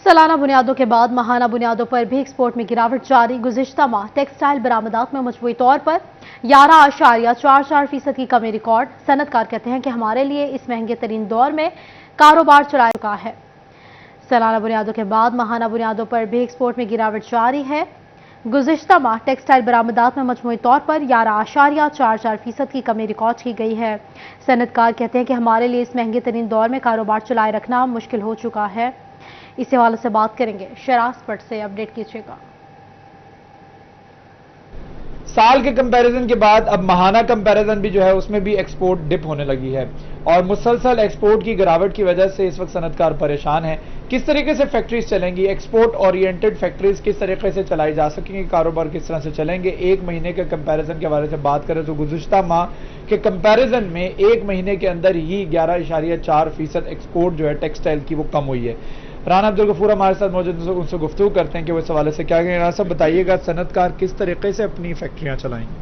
सालाना बुनियादों के बाद माहाना बुनियादों पर भी एक्सपोर्ट में गिरावट जारी। गुज़िश्ता माह टेक्सटाइल बरामदात में मजमूई तौर पर 11.44% की कमी रिकॉर्ड। सनतकार कहते हैं कि हमारे लिए इस महंगे तरीन दौर में कारोबार चला चुका है। सालाना बुनियादों के बाद माहाना बुनियादों पर भी एक्सपोर्ट में गिरावट जारी है। गुज़िश्ता माह टेक्सटाइल बरामदात में मजमूई तौर पर 11.44% की कमी रिकॉर्ड की गई है। सनतकार कहते हैं कि हमारे लिए इस महंगे तरीन दौर में कारोबार चलाए रखना मुश्किल हो चुका है। इसी हवाले से बात करेंगे, शराज पट से अपडेट कीजिएगा। साल के कंपैरिजन के बाद अब माहाना कंपैरिजन भी जो है उसमें भी एक्सपोर्ट डिप होने लगी है और मुसलसल एक्सपोर्ट की गिरावट की वजह से इस वक्त सनतकार परेशान हैं। किस तरीके से फैक्ट्रीज चलेंगी, एक्सपोर्ट ओरिएंटेड फैक्ट्रीज किस तरीके से चलाई जा सकेंगी, कारोबार किस तरह से चलेंगे। एक महीने के कंपैरिजन के हवाले से बात करें तो गुज़िश्ता माह के कंपैरिजन में एक महीने के अंदर ही 11.4% एक्सपोर्ट जो है टेक्सटाइल की वो कम हुई है। राना अब्दुल गफूर हमारे साथ मौजूद, उनसे गुफ्तगू करते हैं कि वो इस हवाले से क्या कहेंगे। राना साहब बताइएगा, सनतकार किस तरीके से अपनी फैक्ट्रियां चलाएंगे?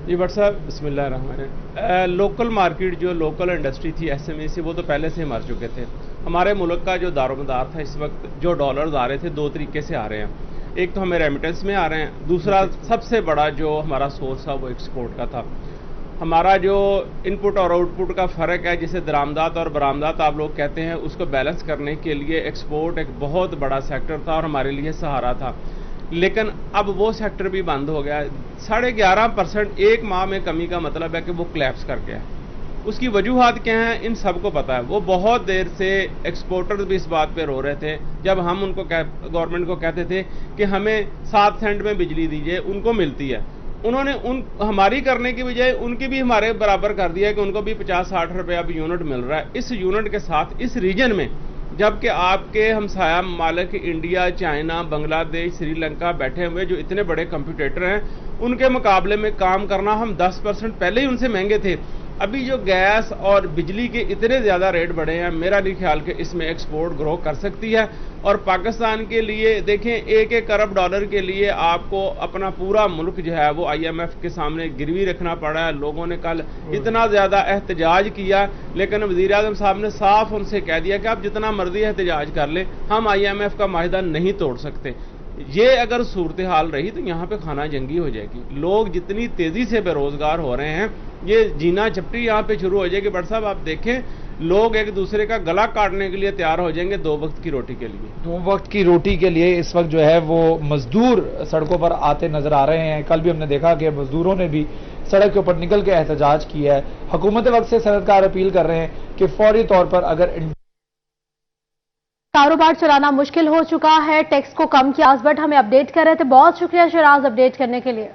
जी बट साहब बिस्मिल्लाह। लोकल मार्केट जो लोकल इंडस्ट्री थी एसएमई से, वो तो पहले से ही मर चुके थे। हमारे मुल्क का जो दारोमदार था इस वक्त जो डॉलर्स आ रहे थे दो तरीके से आ रहे हैं। एक तो हमें रेमिटेंस में आ रहे हैं, दूसरा सबसे बड़ा जो हमारा सोर्स था वो एक्सपोर्ट का था। हमारा जो इनपुट और आउटपुट का फ़र्क है, जिसे दरामदात और बरामदात आप लोग कहते हैं, उसको बैलेंस करने के लिए एक्सपोर्ट एक बहुत बड़ा सेक्टर था और हमारे लिए सहारा था। लेकिन अब वो सेक्टर भी बंद हो गया। 11.5% एक माह में कमी का मतलब है कि वो क्लैप्स कर गया। उसकी वजूहात क्या हैं इन सबको पता है। वो बहुत देर से एक्सपोर्टर्स भी इस बात पे रो रहे थे जब हम उनको गवर्नमेंट को कहते थे कि हमें 7 सेंट में बिजली दीजिए, उनको मिलती है। उन्होंने हमारी करने की बजाय उनकी भी हमारे बराबर कर दिया है कि उनको भी 50-60 रुपए अब यूनिट मिल रहा है इस यूनिट के साथ इस रीजन में। जबकि आपके हमसाया ममालिक इंडिया, चाइना, बांग्लादेश, श्रीलंका बैठे हुए जो इतने बड़े कंप्यूटेटर हैं, उनके मुकाबले में काम करना हम 10% पहले ही उनसे महंगे थे। अभी जो गैस और बिजली के इतने ज़्यादा रेट बढ़े हैं, मेरा नहीं ख्याल कि इसमें एक्सपोर्ट ग्रो कर सकती है। और पाकिस्तान के लिए देखें, 1-1 अरब डॉलर के लिए आपको अपना पूरा मुल्क जो है वो IMF के सामने गिरवी रखना पड़ा है। लोगों ने कल इतना ज़्यादा एहतजाज किया, लेकिन वज़ीर आज़म साहब ने साफ उनसे कह दिया कि आप जितना मर्जी एहतजाज कर लें, हम IMF का माहिदा नहीं तोड़ सकते। ये अगर सूरत हाल रही तो यहाँ पे खाना जंगी हो जाएगी। लोग जितनी तेजी से बेरोजगार हो रहे हैं, ये जीना चपटी यहाँ पे शुरू हो जाएगी। बट साहब आप देखें, लोग एक दूसरे का गला काटने के लिए तैयार हो जाएंगे 2 वक्त की रोटी के लिए। 2 वक्त की रोटी के लिए इस वक्त जो है वो मजदूर सड़कों पर आते नजर आ रहे हैं। कल भी हमने देखा कि मजदूरों ने भी सड़क के ऊपर निकल के एहतजाज किया है। हुकूमत वक्त से सनतकार अपील कर रहे हैं कि फौरी तौर पर अगर कारोबार चलाना मुश्किल हो चुका है, टैक्स को कम किया। बट हमें अपडेट कर रहे थे, बहुत शुक्रिया शराज अपडेट करने के लिए।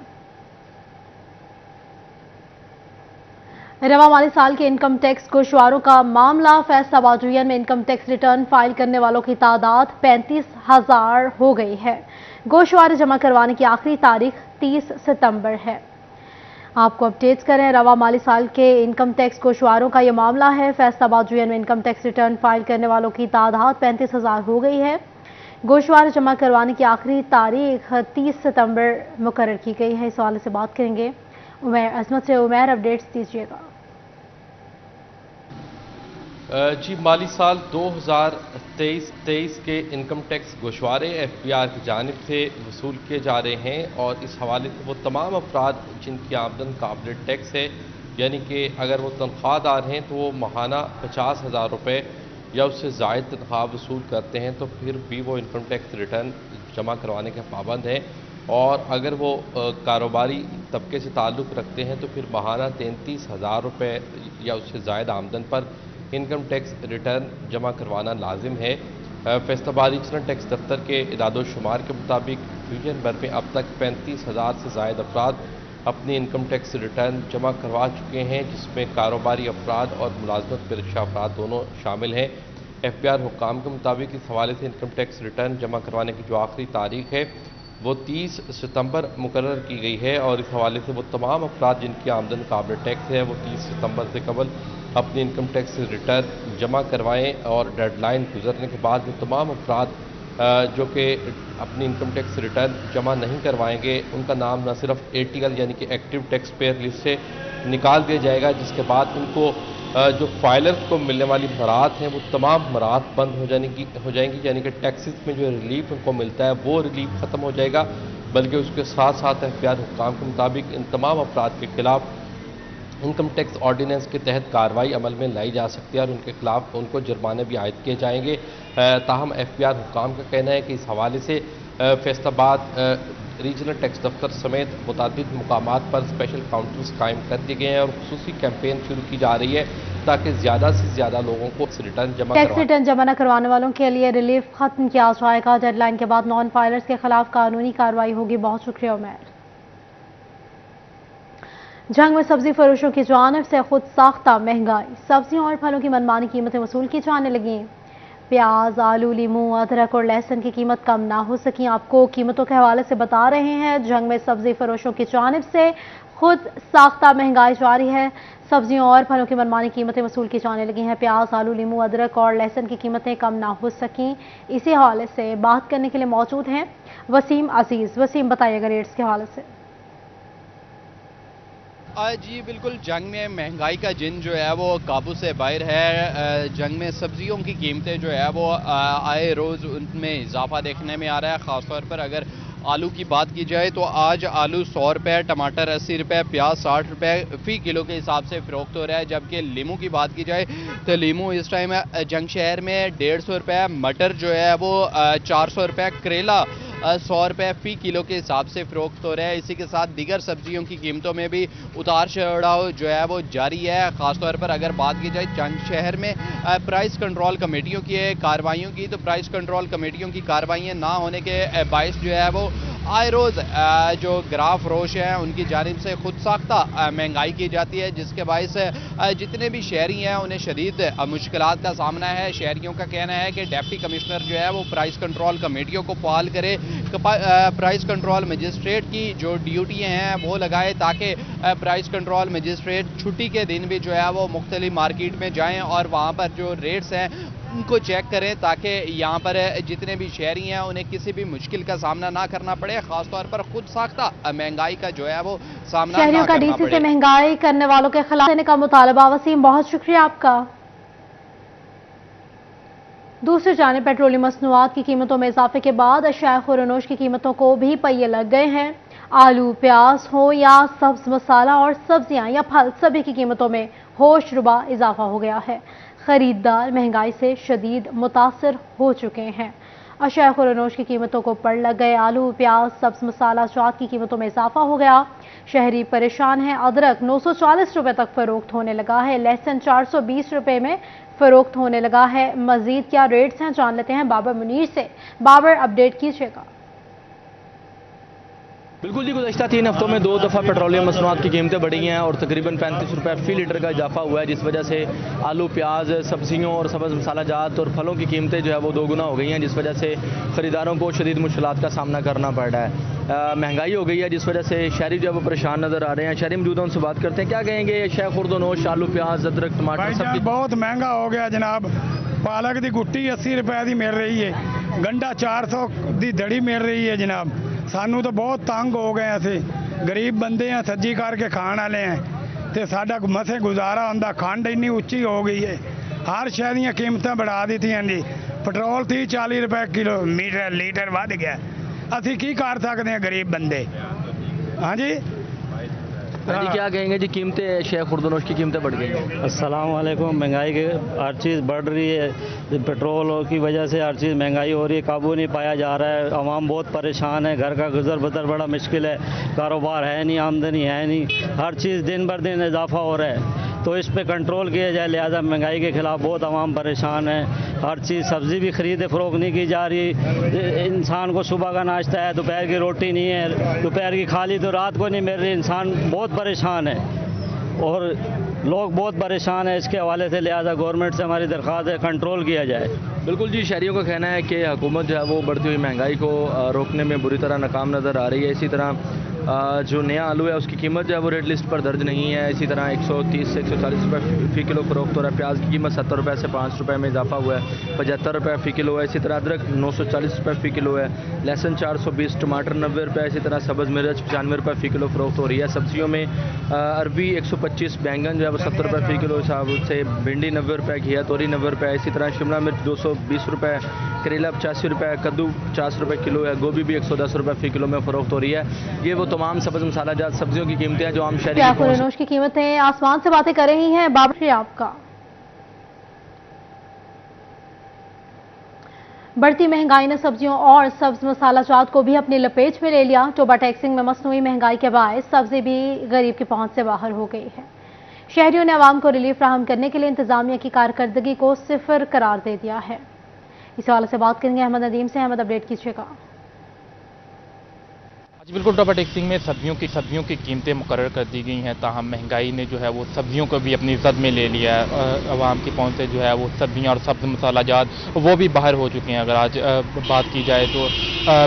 रवा माली साल के इनकम टैक्स गोशवारों का मामला, फैसलाबाद रीजन में इनकम टैक्स रिटर्न फाइल करने वालों की तादाद 35,000 हो गई है। गोशवारे जमा करवाने की आखिरी तारीख 30 सितंबर है। आपको अपडेट्स करें, रवा माली साल के इनकम टैक्स गोशवारों का यह मामला है। फैसलाबाद रीजन में इनकम टैक्स रिटर्न फाइल करने वालों की तादाद 35,000 हो गई है। गोशवारे जमा करवाने की आखिरी तारीख 30 सितंबर मुकर्रर की गई है। इस हवाले से बात करेंगे उमैर अजमत से। उमैर अपडेट्स दीजिएगा। जी, माली साल 2023 के इनकम टैक्स गोशवारे FBR की जानिब से वसूल किए जा रहे हैं और इस हवाले से वो तमाम अफराद जिनकी आमदन काबिल टैक्स है, यानी कि अगर वो तनख्वाहदार हैं तो वो माहाना 50,000 रुपये या उससे ज़ायद तनख्वाह वसूल करते हैं तो फिर भी वो इनकम टैक्स रिटर्न जमा करवाने के पाबंद हैं। और अगर वो कारोबारी तबके से ताल्लुक़ रखते हैं तो फिर माहाना 33,000 रुपये या उससे ज़ायद आमदन पर इनकम टैक्स रिटर्न जमा करवाना लाजिम है। फैसलाबाद रीजनल टैक्स दफ्तर के इदाद-ओ-शुमार के मुताबिक रीजन भर में अब तक 35,000 से ज़ायद अफराद अपनी इनकम टैक्स रिटर्न जमा करवा चुके हैं, जिसमें कारोबारी अफराद और मुलाजमत पेशा अफराद दोनों शामिल हैं। FBR हुक्काम के मुताबिक इस हवाले से इनकम टैक्स रिटर्न जमा करवाने की जो आखिरी तारीख है वो 30 सितंबर मुकर्रर की गई है और इस हवाले से वो तमाम अफराद जिनकी आमदन काबिल टैक्स है वो 30 सितंबर से कबल अपनी इनकम टैक्स रिटर्न जमा करवाएं और डेडलाइन गुजरने के बाद वो तमाम अफराद جو کہ اپنی انکم ٹیکس ریٹرن جمع نہیں کروائیں گے، ان کا نام نہ صرف ATL یعنی کہ ایکٹیو ٹیکس پیئر لسٹ سے نکال دیا جائے گا، جس کے بعد ان کو جو فائلرز کو ملنے والی برات ہیں وہ تمام برات بند ہو جائیں گی، یعنی کہ ٹیکسز میں جو ریلیف ان کو ملتا ہے وہ ریلیف ختم ہو جائے گا، بلکہ اس کے ساتھ ساتھ اختیار حکام کے مطابق ان تمام افراد کے خلاف انکم ٹیکس آرڈیننس کے تحت کارروائی عمل میں لائی جا سکتی ہے اور ان کے خلاف ان کو جرمانے بھی عائد کیے جائیں گے۔ تاہم FBR حکام کا کہنا ہے کہ اس حوالے سے فیصل آباد ریجنل ٹیکس دفتر سمیت متعدد مقامات پر اسپیشل کاؤنٹرز قائم کر دیے گئے ہیں اور خصوصی کیمپین شروع کی جا رہی ہے تاکہ زیادہ سے زیادہ لوگوں کو ٹیکس ریٹرن جمع نہ کروانے والوں کے لیے ریلیف ختم کیا جائے گا۔ ڈیڈ لائن کے بعد نان فائلرز کے خلاف قانونی کارروائی ہوگی۔ بہت شکریہ عمیر۔ جنگ میں سبزی فروشوں کی جانب سے خود ساختہ مہنگائی، سبزیوں اور پھلوں کی منمانی قیمتیں وصول کی جانے لگیں۔ پیاز، آلو، لیموں، ادرک اور لہسن کی قیمت کم نہ ہو سکی۔ آپ کو قیمتوں کے حوالے سے بتا رہے ہیں، جنگ میں سبزی فروشوں کی جانب سے خود ساختہ مہنگائی جاری ہے، سبزیوں اور پھلوں کی منمانی قیمتیں وصول کی جانے لگی ہیں۔ پیاز، آلو، لیموں، ادرک اور لہسن کی قیمتیں کم نہ ہو سکیں۔ اسی حوالے سے بات کرنے کے لیے موجود ہیں وسیم عزیز۔ وسیم، بتائیے گا ریٹس کے حوالے سے۔ جی بالکل، جنگ میں مہنگائی کا جن جو ہے وہ قابو سے باہر ہے۔ جنگ میں سبزیوں کی قیمتیں جو ہے وہ آئے روز ان میں اضافہ دیکھنے میں آ رہا ہے۔ خاص طور پر اگر آلو کی بات کی جائے تو آج آلو 100 روپے، ٹماٹر 80 روپے، پیاز 60 روپے فی کلو کے حساب سے فروخت ہو رہا ہے، جبکہ لیموں کی بات کی جائے تو لیموں اس ٹائم جنگ شہر میں 150 روپے، مٹر جو ہے وہ 400 روپے، کریلا 100 روپے فی کلو کے حساب سے فروخت ہو رہا ہے۔ اسی کے ساتھ دیگر سبزیوں کی قیمتوں میں بھی اتار چڑھاؤ جو ہے وہ جاری ہے۔ خاص طور پر اگر بات کی جائے جنگ شہر میں پرائس کنٹرول کمیٹیوں کی کارروائیوں کی، تو پرائس کنٹرول کمیٹیوں کی کارروائیاں نہ ہونے کے باعث جو ہے وہ آئے روز جو گراف فروش ہیں ان کی جانب سے خود ساختہ مہنگائی کی جاتی ہے، جس کے باعث جتنے بھی شہری ہیں انہیں شدید مشکلات کا سامنا ہے۔ شہریوں کا کہنا ہے کہ ڈپٹی کمشنر جو ہے وہ پرائس کنٹرول کمیٹیوں کو فعال کرے، پرائس کنٹرول مجسٹریٹ کی جو ڈیوٹیاں ہیں وہ لگائے، تاکہ پرائس کنٹرول مجسٹریٹ چھٹی کے دن بھی جو ہے وہ مختلف مارکیٹ میں جائیں اور وہاں پر جو ریٹس ہیں ان کو چیک کریں، تاکہ یہاں پر جتنے بھی شہری ہیں انہیں کسی بھی مشکل کا سامنا نہ کرنا پڑے، خاص طور پر خود ساختہ مہنگائی کا جو ہے وہ سامنا نہ کرنا پڑے۔ شہریوں کا DC سے مہنگائی کرنے والوں کے خلاف دینے کا مطالبہ۔ وسیم، بہت شکریہ آپ کا۔ دوسری جانب پیٹرولیم مصنوعات کی قیمتوں میں اضافے کے بعد اشیاء خورنوش کی قیمتوں کو بھی پہیے لگ گئے ہیں۔ آلو، پیاز ہو یا سبز مسالہ اور سبزیاں یا پھل، سبھی کی قیمتوں میں ہوش ربا اضافہ ہو گیا ہے۔ خریدار مہنگائی سے شدید متاثر ہو چکے ہیں۔ اشیاء خورنوش کی قیمتوں کو پڑ لگ گئے۔ آلو، پیاز، سبز مسالہ جات کی قیمتوں میں اضافہ ہو گیا۔ شہری پریشان ہیں۔ ادرک 940 روپے تک فروخت ہونے لگا ہے۔ لہسن 420 روپے میں فروخت ہونے لگا ہے۔ مزید کیا ریٹس ہیں جان لیتے ہیں بابر منیر سے۔ بابر، اپڈیٹ کیجیے گا۔ بالکل جی، گزشتہ 3 ہفتوں میں 2 دفعہ پیٹرولیم مصنوعات کی قیمتیں بڑھی ہیں اور تقریباً 35 روپے فی لیٹر کا اضافہ ہوا ہے، جس وجہ سے آلو، پیاز، سبزیوں اور سبز مسالہ جات اور پھلوں کی قیمتیں جو ہے وہ 2 گنا ہو گئی ہیں، جس وجہ سے خریداروں کو شدید مشکلات کا سامنا کرنا پڑ رہا ہے۔ مہنگائی ہو گئی ہے جس وجہ سے شہری جو ہے وہ پریشان نظر آ رہے ہیں۔ شہری موجود ہیں، ان سے بات کرتے ہیں، کیا کہیں گے اشیاء خوردونوش، آلو، پیاز، ادرک، ٹماٹر سب بہت مہنگا ہو گیا جناب۔ پالک دی گٹی 80 روپے دی مل رہی ہے، گنڈا 400 دی دڑی مل رہی ہے جناب۔ سانو تو بہت تنگ ہو گئے اسی، غریب بندے ہیں، سجی کر کے کھان والے ہیں تے ساڈا مسے گزارا ہوندا۔ کھنڈ اتنی اچھی ہو گئی ہے، ہر شے دیاں قیمتاں بڑھا دتیاں جی۔ پٹرول 30-40 روپے کلو میٹر لیٹر ود گیا، اسی کی کر سکتے ہیں غریب بندے؟ ہاں جی جی، کیا کہیں گے جی، قیمتیں اشیاء خوردونوش کی قیمتیں بڑھ گئی ہیں؟ السلام علیکم۔ مہنگائی کی ہر چیز بڑھ رہی ہے، پیٹرول کی وجہ سے ہر چیز مہنگائی ہو رہی ہے، قابو نہیں پایا جا رہا ہے۔ عوام بہت پریشان ہے، گھر کا گزر بسر بڑا مشکل ہے، کاروبار ہے نہیں، آمدنی ہے نہیں، ہر چیز دن بر دن اضافہ ہو رہا ہے، تو اس پہ کنٹرول کیا جائے۔ لہذا مہنگائی کے خلاف بہت عوام پریشان ہے۔ ہر چیز سبزی بھی خرید فروخت نہیں کی جا رہی۔ انسان کو صبح کا ناشتہ ہے، دوپہر کی روٹی نہیں ہے، دوپہر کی کھا لی تو رات کو نہیں مل رہی۔ انسان بہت پریشان ہے اور لوگ بہت پریشان ہیں اس کے حوالے سے۔ لہذا گورنمنٹ سے ہماری درخواست ہے کنٹرول کیا جائے۔ بالکل جی، شہریوں کا کہنا ہے کہ حکومت جو ہے وہ بڑھتی ہوئی مہنگائی کو روکنے میں بری طرح ناکام نظر آ رہی ہے۔ اسی طرح जो नया आलू है उसकी कीमत जो है वो रेट लिस्ट पर दर्ज नहीं है। इसी तरह 130 से 140 रुपये फ़ी किलो फ़रोख्त हो रहा है। प्याज की कीमत 70 रुपये से 5 रुपये में इजाफा हुआ है, 75 रुपये फ़ी किलो है। इसी तरह अदरक 940 रुपये फ़ी किलो है, लहसुन 420, टमाटर 90 रुपये, इसी तरह सब्ज़ मिर्च 95 रुपये फ़ी किलो फ़रोख्त हो रही है। सब्जियों में अरबी 125, बैंगन जो है वो 70 रुपये फ़ी किलो हिसाब से, भिंडी 90 रुपये, घिया तोरी 90 रुपये, इसी तरह शिमला मिर्च 220 रुपये, करेला 85 रुपये, कद्दू 50 रुपये किलो है, गोभी भी 110 रुपये फ़ी किलो में फ़रोख्त हो रही है। ये वो तमाम सब्ज़ मसाला जात सब्जियों की कीमतें हैं जो आम शहरी की कीमतें आसमान से बातें कर रही हैं। बाबर आपका बढ़ती महंगाई ने सब्जियों और सब्ज मसाला जात को भी अपनी लपेट में ले लिया। टोबा टैक्सिंग में मसनूई महंगाई के बायस सब्जी भी गरीब की पहुंच से बाहर हो गई है। शहरियों ने आवाम को रिलीफ फराहम करने के लिए इंतजामिया की कारकर्दगी को सिफर करार दे दिया है। इस हवाले से बात करेंगे अहमद नदीम से। अहमद, अपडेट कीजिएगा। जी बिल्कुल, टोबा टैक्सिंग में सब्जियों की कीमतें मुकर्रर कर दी गई हैं, ताहम महंगाई ने जो है वो सब्जियों को भी अपनी जद में ले लिया है। आवाम की पहुंच से जो है वो सब्जियां और सब्ज मसाला जात वो भी बाहर हो चुके हैं। अगर आज बात की जाए तो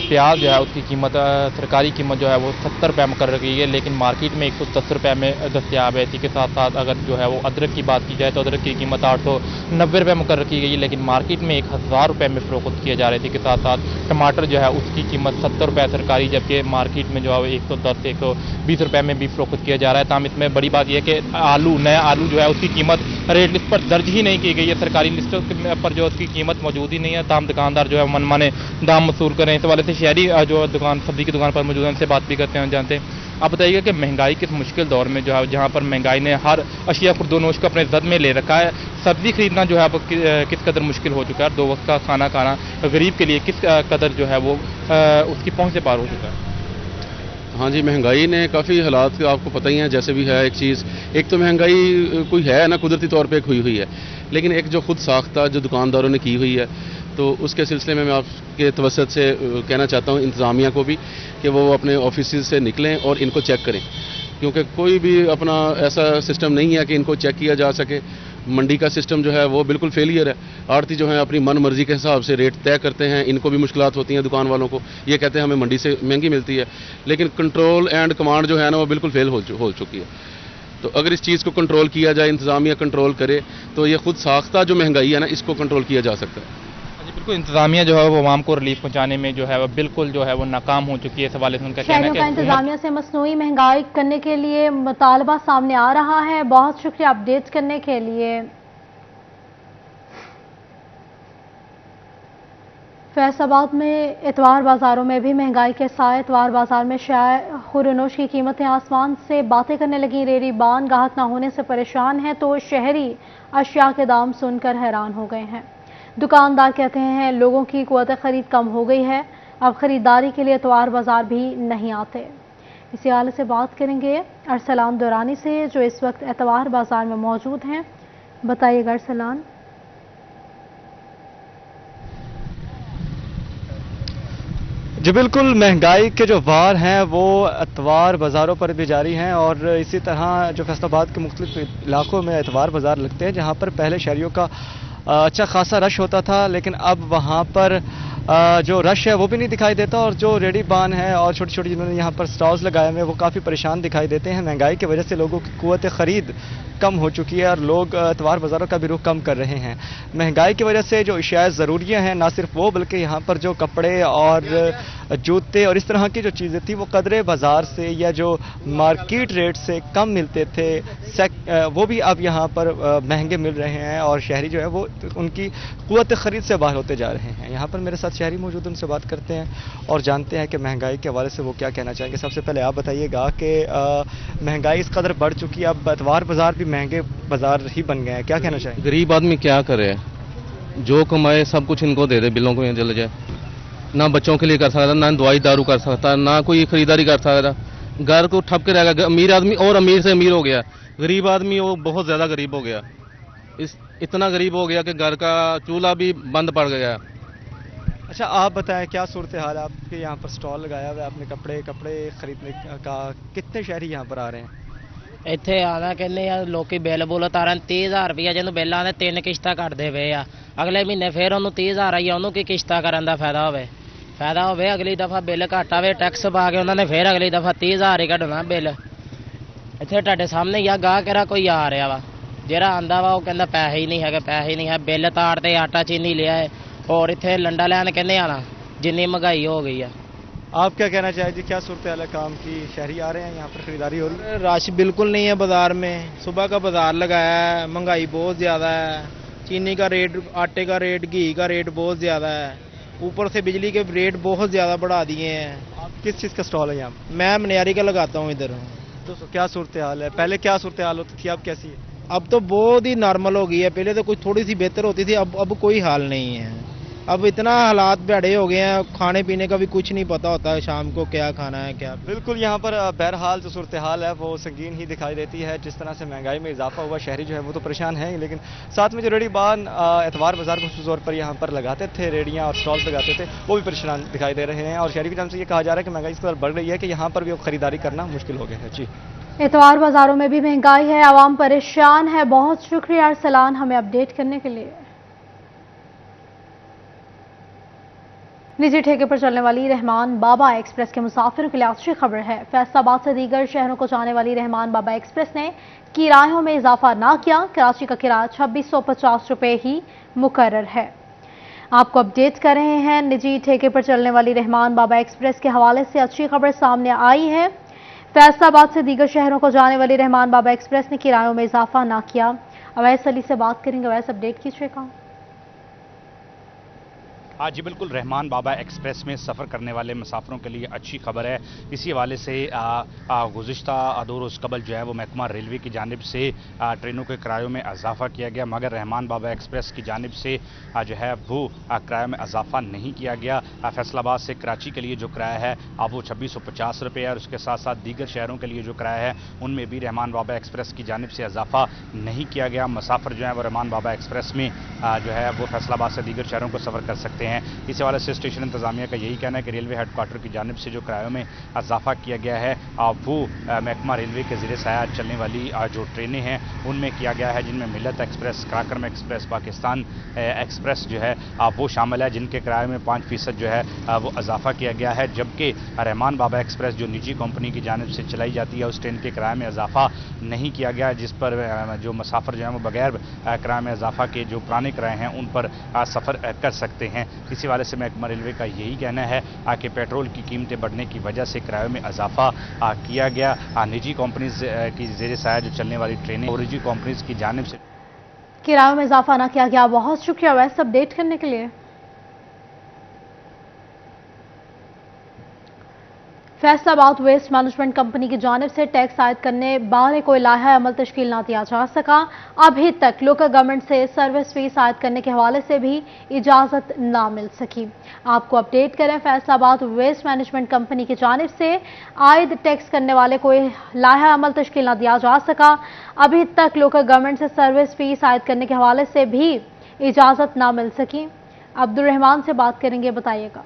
प्याज जो है उसकी कीमत, सरकारी कीमत जो है वो 70 रुपये मुकर्रर की है, लेकिन मार्केट में 110 रुपये में दस्तियाब है। इसी के साथ साथ अगर जो है वो अदरक की बात की जाए तो अदरक की कीमत 890 रुपये मुकर्रर की गई है, लेकिन मार्केट में 1000 रुपये में फ़रोख्त किया जा रहा है। इसी के साथ साथ टमाटर जो है उसकी कीमत 70 रुपये सरकारी, जबकि मार्केट में जो है 110 से 120 रुपये में भी फ़रोख्त किया जा रहा है। ताम इसमें बड़ी बात यह है कि नया आलू जो है उसकी कीमत रेट लिस्ट पर दर्ज ही नहीं की गई है। सरकारी लिस्टों पर जो उसकी कीमत मौजूद ही नहीं है। ताम दुकानदार जो है मनमाने दाम वसूल कर रहे हैं। इस वाले से शहरी जो सब्जी की दुकान पर मौजूद है उनसे बात भी करते हैं, जानते हैं। आप बताइएगा कि महंगाई किस मुश्किल दौर में जो है, जहाँ पर महंगाई ने हर अशिया खुर्दोनोश को अपने जद में ले रखा है, सब्जी खरीदना जो है अब किस कदर मुश्किल हो चुका है। 2 वक्त का खाना खाना गरीब के लिए किस कदर जो है वो उसकी पहुँच से पार हो चुका है। हाँ जी, महंगाई ने काफ़ी हालात आपको पता ही है। जैसे भी है एक चीज़, एक तो महंगाई कोई है ना कुदरती तौर पे हुई हुई है, लेकिन एक जो खुद साख्ता जो दुकानदारों ने की हुई है, तो उसके सिलसिले में मैं आपके तवसत से कहना चाहता हूँ इंतज़ामिया को भी कि वो अपने ऑफिस से निकलें और इनको चेक करें, क्योंकि कोई भी अपना ऐसा सिस्टम नहीं है कि इनको चेक किया जा सके। मंडी का सिस्टम जो है वो बिल्कुल फेलियर है। आड़ती जो है अपनी मन मर्जी के हिसाब से रेट तय करते हैं, इनको भी मुश्किलात होती हैं दुकान वालों को। ये कहते हैं हमें मंडी से महंगी मिलती है, लेकिन कंट्रोल एंड कमांड जो है ना वो बिल्कुल फेल हो चुकी है। तो अगर इस चीज़ को कंट्रोल किया जाए, इंतज़ामिया कंट्रोल करे, तो ये खुद साख्ता जो महंगाई है ना इसको कंट्रोल किया जा सकता है। बिल्कुल, इंतजामिया जो है वो आवाम को रिलीफ पहुंचाने में जो है वो बिल्कुल जो है वो नाकाम हो चुकी है। सवाल उनका कहना है कि इंतजामिया से मसनूई महंगाई करने के लिए मुतालबा सामने आ रहा है। बहुत शुक्रिया अपडेट करने के लिए। फैसलाबाद में इतवार बाजारों में भी महंगाई के साए। इतवार बाजार में शाय खुरनोश की कीमतें आसमान से बातें करने लगी। रेरी बान गाहक ना होने से परेशान है तो शहरी अशिया के दाम सुनकर हैरान हो गए हैं। दुकानदार कहते हैं लोगों की कुव्वत खरीद कम हो गई है, अब खरीदारी के लिए इतवार बाजार भी नहीं आते। इसी हाल से बात करेंगे अरसलान दुरानी से जो इस वक्त इतवार बाजार में मौजूद हैं। बताइएगा अरसलान। जी बिल्कुल, महंगाई के जो वार हैं वो इतवार बाज़ारों पर भी जारी हैं और इसी तरह जो फैसलाबाद के मुख्तलिफ इलाकों में इतवार बाज़ार लगते हैं, जहाँ पर पहले शहरियों का अच्छा खासा रश होता था, लेकिन अब वहाँ पर जो रश है वो भी नहीं दिखाई देता और जो रेडी बान है और छोटी छोटी जिन्होंने यहाँ पर स्टॉल्स लगाए हुए हैं वो काफ़ी परेशान दिखाई देते हैं। महंगाई की वजह से लोगों की कुव्वत ख़रीद कम हो चुकी है और लोग इतवार बाज़ारों का भी रुख कम कर रहे हैं। महंगाई की वजह से जो अशिया ज़रूरियाँ हैं, ना सिर्फ वो बल्कि यहाँ पर जो कपड़े और जूते और इस तरह की जो चीज़ें थी वो कदरे बाज़ार से या जो मार्केट रेट से कम मिलते थे वो भी अब यहाँ पर महंगे मिल रहे हैं और शहरी जो है वो उनकी कुव्वत ख़रीद से बाहर होते जा रहे हैं। यहाँ पर मेरे साथ शहरी मौजूद, उनसे बात करते हैं और जानते हैं कि महंगाई के हवाले से वो क्या कहना चाहेंगे। सबसे पहले आप बताइएगा कि महंगाई इस कदर बढ़ चुकी है, अब इतवार बाज़ार भी महंगे बाज़ार ही बन गए हैं, क्या कहना चाहेंगे? गरीब आदमी क्या करे, जो कमाए सब कुछ इनको दे दे, बिलों को यहाँ चले जाए। ना बच्चों के लिए कर सकता, ना दवाई दारू कर सकता, ना कोई खरीदारी कर सकता, घर को ठप के रहेगा। अमीर आदमी और अमीर से अमीर हो गया, गरीब आदमी वो बहुत ज़्यादा गरीब हो गया। इतना गरीब हो गया कि घर का चूल्हा भी बंद पड़ गया। अच्छा, आप बताएं क्या सूरत हाल है? आपके यहाँ पर स्टॉल लगाया हुआ है, आपने कपड़े खरीदने का, कितने शहरी यहाँ पर आ रहे हैं? ਇੱਥੇ ਆਣਾ ਕਹਿੰਦੇ ਆ ਲੋਕੀ ਬਿੱਲ ਬੁੱਲ ਤਾਰਨ 30000 ਰੁਪਇਆ ਜਿਹਨੂੰ ਬਿੱਲ ਆਉਂਦੇ 3 ਕਿਸ਼ਤਾਂ ਕੱਟਦੇ ਪਏ ਆ। ਅਗਲੇ ਮਹੀਨੇ ਫਿਰ ਉਹਨੂੰ 30000 ਆਈ, ਉਹਨੂੰ ਕੀ ਕਿਸ਼ਤਾਂ ਕਰਨ ਦਾ ਫਾਇਦਾ ਹੋਵੇ? ਫਾਇਦਾ ਹੋਵੇ ਅਗਲੀ ਦਫਾ ਬਿੱਲ ਘੱਟ ਆਵੇ ਟੈਕਸ ਪਾ ਕੇ ਉਹਨਾਂ ਨੇ ਫਿਰ ਅਗਲੀ ਦਫਾ 30,000 ਹੀ ਕੱਢਣਾ ਬਿੱਲ। ਇੱਥੇ ਤੁਹਾਡੇ ਸਾਹਮਣੇ ਹੀ ਆ ਗਾਹ ਕਿਹੜਾ ਕੋਈ ਆ ਰਿਹਾ ਵਾ, ਜਿਹੜਾ ਆਂਦਾ ਵਾ ਉਹ ਕਹਿੰਦਾ ਪੈਸੇ ਹੀ ਨਹੀਂ ਹੈਗੇ, ਪੈਸੇ ਹੀ ਨਹੀਂ ਹੈ, ਬਿੱਲ ਤਾੜ ਤੇ ਆਟਾ ਚੀਨੀ ਲਿਆ ਹੈ और ਇੱਥੇ ਲੰਡਾ ਲੈਣ ਕਹਿੰਦੇ ਆਣਾ ਜਿੰਨੀ महंगाई हो गई है। आप क्या कहना चाहिए जी, क्या सूरत हाल है काम की? शहरी आ रहे हैं यहाँ पर, खरीदारी हो रही है? रश बिल्कुल नहीं है बाजार में, सुबह का बाजार लगाया है, महंगाई बहुत ज़्यादा है, चीनी का रेट, आटे का रेट, घी का रेट बहुत ज़्यादा है, ऊपर से बिजली के रेट बहुत ज़्यादा बढ़ा दिए हैं। आप किस चीज़ का स्टॉल है यहाँ? मैं मनियारी का लगाता हूँ इधर। दोस्तों क्या सूरत हाल है, पहले क्या सूरत हाल होती थी, अब कैसी है? अब तो बहुत ही नॉर्मल हो गई है, पहले तो कुछ थोड़ी सी बेहतर होती थी, अब कोई हाल नहीं है। अब इतना हालात भैड़े हो गए हैं, खाने पीने का भी कुछ नहीं पता होता है शाम को क्या खाना है क्या। बिल्कुल यहाँ पर बहरहाल जो सूरत हाल है वो संगीन ही दिखाई देती है। जिस तरह से महंगाई में इजाफा हुआ, शहरी जो है वो तो परेशान है, लेकिन साथ में जो रेहड़ीबान एतवार बाजार को खास तौर पर यहाँ पर लगाते थे, रेहड़ियाँ और स्टॉल्स लगाते थे, वो भी परेशान दिखाई दे रहे हैं। और शहरी की जानब से ये कहा जा रहा है कि महंगाई इस कदर बढ़ रही है कि यहाँ पर भी खरीदारी करना मुश्किल हो गया है। जी, इतवार बाजारों में भी महंगाई है, आवाम परेशान है। बहुत शुक्रिया अरसलान हमें अपडेट करने के लिए। निजी ठेके पर चलने वाली रहमान बाबा एक्सप्रेस के मुसाफिरों के लिए अच्छी खबर है। फैसलाबाद से दीगर शहरों को जाने वाली रहमान बाबा एक्सप्रेस ने किरायों में इजाफा ना किया। कराची का किराया 2650 रुपये ही मुकर्रर है। आपको अपडेट कर रहे हैं, निजी ठेके पर चलने वाली रहमान बाबा एक्सप्रेस के हवाले से अच्छी खबर सामने आई है। फैसलाबाद से दीगर शहरों को जाने वाली रहमान बाबा एक्सप्रेस ने किरायों में इजाफा ना किया। अवैस अली से बात करेंगे। अवैस, अपडेट कीजिएगा। हाँ जी बिल्कुल, रहमान बाबा एक्सप्रेस में सफ़र करने वाले मुसाफिरों के लिए अच्छी खबर है। इसी हवाले से गुज़िश्ता 2 रोज़ कबल जो है वो महकमा रेलवे की जानिब से ट्रेनों के किरायों में इजाफा किया गया, मगर रहमान बाबा एक्सप्रेस की जानिब से जो है वो किराए में इजाफा नहीं किया गया। फैसलाबाद से कराची के लिए जो किराया है वो 2650 रुपये है, और उसके साथ साथ दीगर शहरों के लिए जो किराया है उनमें भी रहमान बाबा एक्सप्रेस की जानिब से इजाफा नहीं किया गया। मुसाफिर जो है वो रहमान बाबा एक्सप्रेस में जो है वो फैसलाबाद से दीगर शहरों को सफ़र कर सकते हैं। इस हवाले से स्टेशन इंतजामिया का यही कहना है कि रेलवे हेडक्वार्टर की जानिब से जो किरायों में इजाफा किया गया है वो महकमा रेलवे के ज़रिए साया चलने वाली जो ट्रेनें हैं उनमें किया गया है, जिनमें मिलत express, Karakoram express, Pakistan express जो है वो शामिल है, जिनके किराए में 5% जो है वो इजाफा किया गया है। जबकि रहमान बाबा एक्सप्रेस जो निजी कंपनी की जानिब से चलाई जाती है उस ट्रेन के किराए में इजाफा नहीं किया गया, जिस पर जो मुसाफिर जो है वो बगैर किराए में इजाफा के जो पुराने किराए हैं उन पर सफ़र कर सकते हैं। इसी हवाले से महकमा रेलवे का यही कहना है कि पेट्रोल की कीमतें बढ़ने की वजह से किरायों में इजाफा किया गया। निजी कंपनीज की ज़ेरे साया जो चलने वाली ट्रेनें और निजी कंपनीज की जानिब से किरायों में इजाफा ना किया गया। बहुत शुक्रिया वैसे अपडेट करने के लिए। फैसलाबाद वेस्ट मैनेजमेंट कंपनी की जानिब से टैक्स आयद करने बारे कोई लाहा अमल तश्कील ना दिया जा सका। अभी तक लोकल गवर्नमेंट से सर्विस फीस आयद करने के हवाले से भी इजाजत ना मिल सकी। आपको अपडेट करें, फैसलाबाद वेस्ट मैनेजमेंट कंपनी की जानिब से आयद टैक्स करने वाले कोई लाहा अमल तश्कील ना दिया जा सका। अभी तक लोकल गवर्नमेंट से सर्विस फीस आयद करने के हवाले से भी इजाजत ना मिल सकी। अब्दुल रहमान से बात करेंगे, बताइएगा।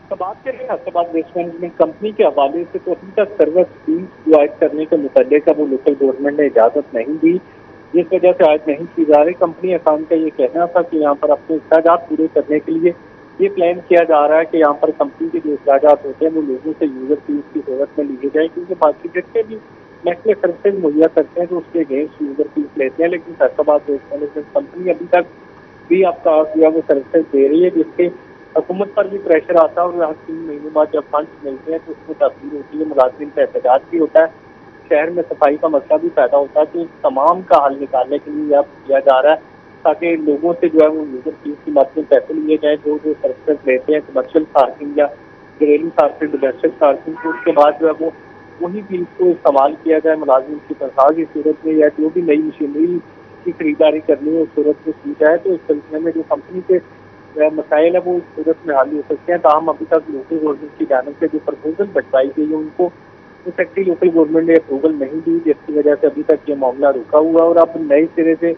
तो बात करें फैसलाबाद वेस्ट मैनेजमेंट कंपनी के हवाले से, तो अभी तक सर्विस फीस जो आयद करने के मुतल्लिक़ वो लोकल गवर्नमेंट ने इजाजत नहीं दी, जिस वजह से आयद नहीं की जा रही। कंपनी अकाउंट का ये कहना था कि यहाँ पर अपने अखराजात पूरे करने के लिए ये प्लान किया जा रहा है कि यहाँ पर कंपनी के जो अखराजात होते हैं वो लोगों से यूजर फीस की सूरत में लिए जाए, क्योंकि बाकी जितने भी महकमे सर्विसेज मुहैया करते हैं तो उसके अगेंस्ट यूजर फीस लेते हैं। लेकिन फैसलाबाद वेस्ट मैनेजमेंट कंपनी अभी तक भी आपका जो है वो सर्विसेज दे रही है, जिससे हुकूमत पर भी प्रेशर आता है और यहाँ 3 महीने बाद जब फंड्स मिलते हैं तो उसको तासीर होती है, मुलाजिम का एहतजाज भी होता है, शहर में सफाई का मसला भी पैदा होता है। तो इस तमाम का हल निकालने के लिए अब किया जा रहा है ताकि लोगों से जो है वो यूजर फीस की मद में पैसे लिए जाए जो सर्विसेज लेते हैं, कमर्शियल पार्किंग या घरेलू पार्किंग, डोमेस्टिक पार्किंग, तो उसके बाद जो है वो वही फीस को इस्तेमाल किया जाए मुलाजिम की तनख्वाह की सूरत में, या जो भी नई मशीनरी की खरीदारी करनी है उस सूरत में की जाए। तो इस सिलसिले में जो कंपनी के मसाइल है वो इस सूरत में हल हो सकते हैं। ताहम अभी तक लोकल गवर्नमेंट की जानिब से जो प्रपोजल भिजवाई गई है उनको इफेक्टिव लोकल गवर्नमेंट ने अप्रूवल नहीं दी, जिसकी वजह से अभी तक ये मामला रुका हुआ है। और अब नए सिरे से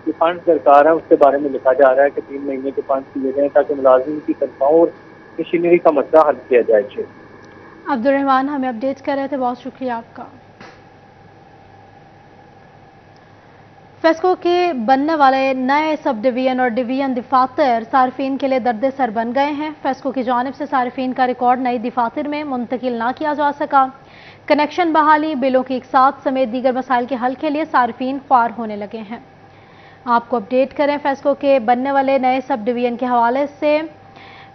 जो फंड दरकार है उसके बारे में लिखा जा रहा है कि 3 महीने के फंड दिए जाएँ ताकि मुलाजिम की तनख्वाहों और मशीनरी का मसला हल किया जाए। अब्दुल रहमान हमें अपडेट कर रहे थे, बहुत शुक्रिया आपका। फेस्को के बनने वाले नए सब डिवीजन और डिवीजन दफातर सार्फिन के लिए दर्द सर बन गए हैं। फेस्को की जानिब से सार्फिन का रिकॉर्ड नई दफातर में मुंतकिल ना किया जा सका। कनेक्शन बहाली, बिलों की इकसात समेत दीगर मसाइल के हल के लिए सार्फिन ख्वार होने लगे हैं। आपको अपडेट करें फेस्को के बनने वाले नए सब डिवीजन के हवाले से।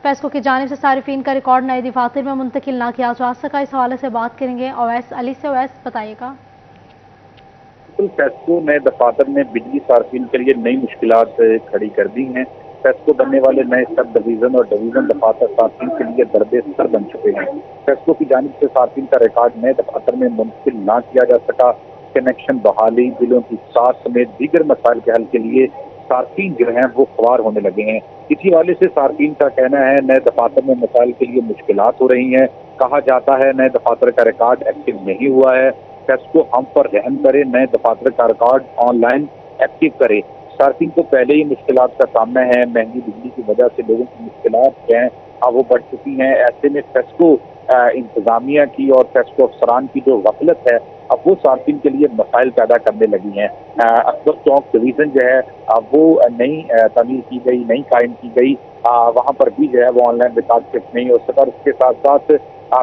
फेस्को की जानिब से सार्फिन का रिकॉर्ड नए दफातर में मुंतकिल ना किया जा सका। इस हवाले से बात करेंगे अवैस अली से। अवैस, बताइएगा। फेस्को नए दफातर में बिजली सार्फिन के लिए नई मुश्किलात खड़ी कर दी हैं। फेस्को बनने वाले नए सब डिवीजन और डिवीजन दफातर सार्फिन के लिए दर्द सर बन चुके हैं। फेस्को की जानिब से सार्फिन का रिकॉर्ड नए दफातर में मुंतकिल ना किया जा सका। कनेक्शन बहाली, बिलों की साथ समेत दीगर मसाइल के हल के लिए सार्फिन जो हैं वो ख्वार होने लगे हैं। इसी वाले से सार्फिन का कहना है नए दफातर में मसाइल के लिए मुश्किलात हो रही हैं। कहा जाता है नए दफातर का रिकॉर्ड एक्टिव नहीं हुआ है। फेस्को हम पर रहम करे, नए दफातर का रिकॉर्ड ऑनलाइन एक्टिव करे। सार्फिन को पहले ही मुश्किलात का सामना है। महंगी बिजली की वजह से लोगों की मुश्किलात जो हैं अब वो बढ़ चुकी हैं। ऐसे में फेस्को इंतजामिया की और फेस्को अफसरान की जो गफलत है अब वो सार्फिन के लिए मसाइल पैदा करने लगी हैं। अकबर चौक डिवीजन जो है अब वो नई तमीर की गई, नई कायम की गई, वहाँ पर भी जो है वो ऑनलाइन रिकॉर्ड शिफ्ट नहीं हो सका। उसके साथ साथ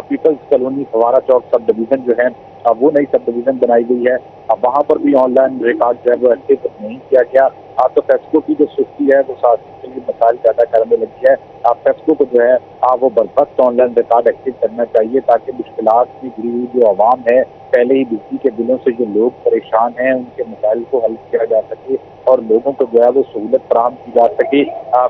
पीपल्स कॉलोनी फवारा चौक सब डिवीजन जो है अब वो नई सब डिवीजन बनाई गई है। अब वहाँ पर भी ऑनलाइन रिकॉर्ड जो है वो एक्टिव नहीं किया गया। तो फेस्को की जो सुस्ती है वो सार्फिन के लिए मसाइल पैदा करने लगी है। फेस्को को जो है वो बर्दस्त ऑनलाइन रिकॉर्ड एक्टिव करना चाहिए ताकि मुश्किलात में घिरी हुई जो आवाम है, पहले ही बिजली के बिलों से जो लोग परेशान हैं, उनके मसाइल को हल किया जा सके और लोगों को जो है वो सहूलत फराहम की जा सके।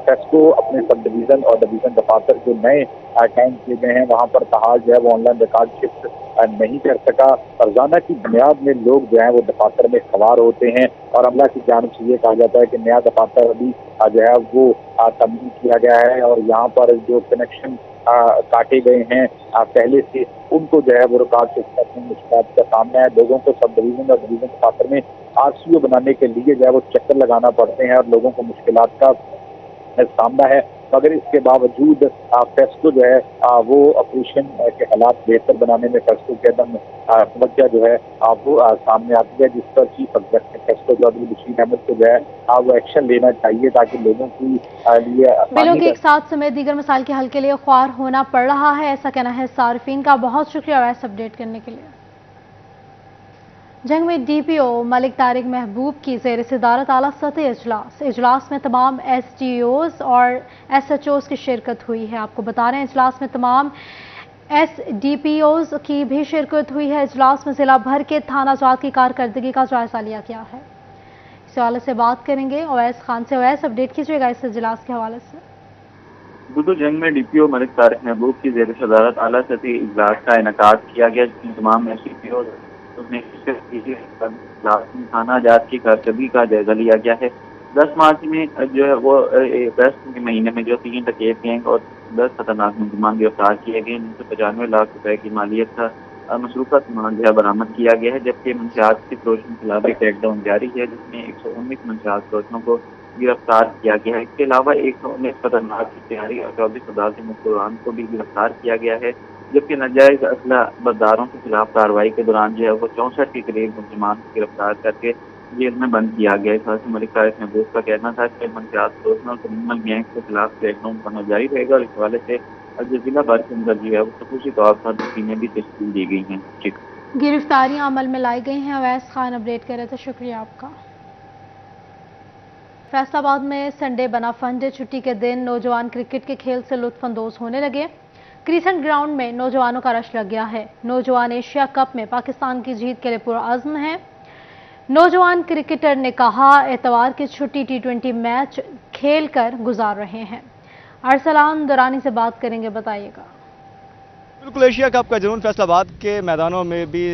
फेस्को अपने सब डिवीजन और डिवीजन दफातर जो नए कायम किए गए हैं वहाँ पर तहाल जो है वो ऑनलाइन रिकॉर्ड शिफ्ट नहीं कर सका। रोजाना की बुनियाद में लोग जो है वो दफातर में सवार होते हैं और अमला की जानिब से ये कहा जाता है कि नया दफातर अभी जो है वो तब्दील किया गया है और यहाँ पर जो कनेक्शन काटे गए हैं पहले से, उनको जो है वो रिकॉर्ड शिफ्ट करने में मुश्किलात का सामना है। लोगों को सब डिवीजन और डिवीजन दफातर में RCO बनाने के लिए जो है वो चक्कर लगाना पड़ते हैं और लोगों को मुश्किलात का सामना है। मगर इसके बावजूद फेस्को जो है वो ऑपरेशन के हालात बेहतर बनाने में फेस्को के एकदम तवज्जो जो है वो सामने आती है, जिस पर चीफ एग्जीक्यूटिव फेस्को चौधरी बशीर अहमद को जो है वो एक्शन लेना चाहिए ताकि लोगों की लिए बिलों की एक साथ समेत दीगर मसाइल के हल के लिए ख्वार होना पड़ रहा है, ऐसा कहना है सार्फिन का। बहुत शुक्रिया वैसे अपडेट करने के लिए। जंग में DPO मलिक तारिक महबूब की ज़ेर सदारत आला सतह इजलास में तमाम SDOs और SHOs की शिरकत हुई है। आपको बता रहे हैं इजलास में तमाम SDPOs की भी शिरकत हुई है। इजलास में जिला भर के थाना जात की कारकर्दगी का जायजा लिया गया है। इस हवाले से बात करेंगे अवैस खान से। अवैस, अपडेट कीजिएगा इस इजलास के हवाले से। गुलू जंग में DPO मलिक तारिक महबूब की ज़ेर सदारत आला सतह इजलास का इनेकाद किया गया, जिसमें तमाम SDPOs थाना जात की कारकर्दगी का जायजा लिया गया है। 10 मार्च में जो है वो अगस्त के महीने में जो 3 डकैत गैंग और 10 खतरनाक मुलजमान गिरफ्तार किए गए, जिनसे 95 लाख रुपए की मालियत का मसरूफा सामान जो है बरामद किया गया है। जबकि मंशियात की फरोशन के खिलाफ क्रैकडाउन जारी है, जिसमें 119 मंशियात फरोशों को गिरफ्तार किया गया है। इसके अलावा 119 खतरनाक तैयारी और 24 अदालती मुकर्रान को भी गिरफ्तार किया गया है। जबकि नाजायज असला बरदारों के खिलाफ कार्रवाई के दौरान जो है वो 64 के करीब मुलजमान को गिरफ्तार करके जेल में बंद किया गया है। मलिक तारिक महबूब का कहना था कि मंशियात फरोशों और क्रिमिनल गैंग के खिलाफ क्रैकडाउन करना जारी रहेगा और इस हवाले से जिला भर के अंदर जो है वो खसूसी तौर पर टीमें भी तश्कील दी गई हैं। गिरफ्तारियां अमल में लाई गई हैं। अवैस खान अपडेट कर रहे थे, शुक्रिया आपका। फैसलाबाद में संडे बना फंड, छुट्टी के दिन नौजवान क्रिकेट के खेल से लुत्फानंदोज होने लगे। क्रिसेंट ग्राउंड में नौजवानों का रश लग गया है। नौजवान एशिया कप में पाकिस्तान की जीत के लिए पुरअज़्म है। नौजवान क्रिकेटर ने कहा एतवार की छुट्टी T20 मैच खेल कर गुजार रहे हैं। अरसलान दुरानी से बात करेंगे, बताइएगा। बिल्कुल, एशिया कप का जुनून फैसलाबाद के मैदानों में भी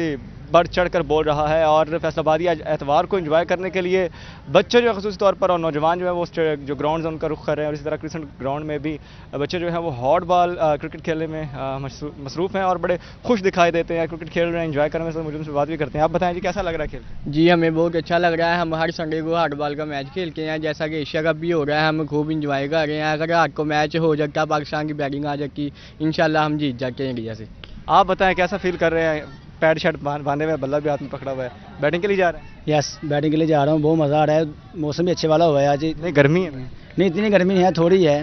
बढ़ चढ़ कर बोल रहा है और फैसलाबादी आज एतवार को एंजॉय करने के लिए बच्चे जो है ख़ुसूसी तौर पर और नौजवान जो है वो जो ग्राउंड है उनका रुख कर रहे हैं। और इसी तरह क्रिसेंट ग्राउंड में भी बच्चे जो है वो हॉट बॉल क्रिकेट खेलने में मसरूफ़ हैं और बड़े खुश दिखाई देते हैं। क्रिकेट खेल रहे हैं, एंजॉय करने से मुझे उनसे बात भी करते हैं। आप बताएं जी, कैसा लग रहा है खेल? जी, हमें बहुत अच्छा लग रहा है। हम हर संडे को हॉट बॉल का मैच खेलते हैं, जैसा कि एशिया कप भी हो रहा है। हम खूब इंजॉय कर रहे हैं। अगर रात को मैच हो जाता, पाकिस्तान की बैटिंग आ जाती, इंशाल्लाह हम जीत जाते हैं इंडिया से। आप बताएं कैसा फील कर रहे हैं पैड शर्ट बांधे हुए, बल्ला भी हाथ में पकड़ा हुआ है, बैटिंग के लिए जा रहे हैं? यस, बैटिंग के लिए जा रहा हूँ, बहुत मज़ा आ रहा है, मौसम भी अच्छे वाला हुआ है आज। नहीं गर्मी है? नहीं इतनी गर्मी है, थोड़ी है,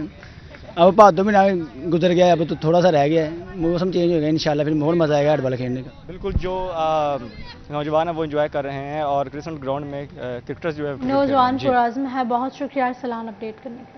अब भादों महीना गुजर गया, अब तो थोड़ा सा रह गया है, मौसम चेंज हो गया इंशाल्लाह, फिर बहुत मज़ा आएगा हैंड बॉल खेलने का। बिल्कुल, जो नौजवान है वो एंजॉय कर रहे हैं और क्रिसमस ग्राउंड में क्रिकेटर्स जो है नौजवान पुरज़्म है। बहुत शुक्रिया सलान अपडेट करने के लिए।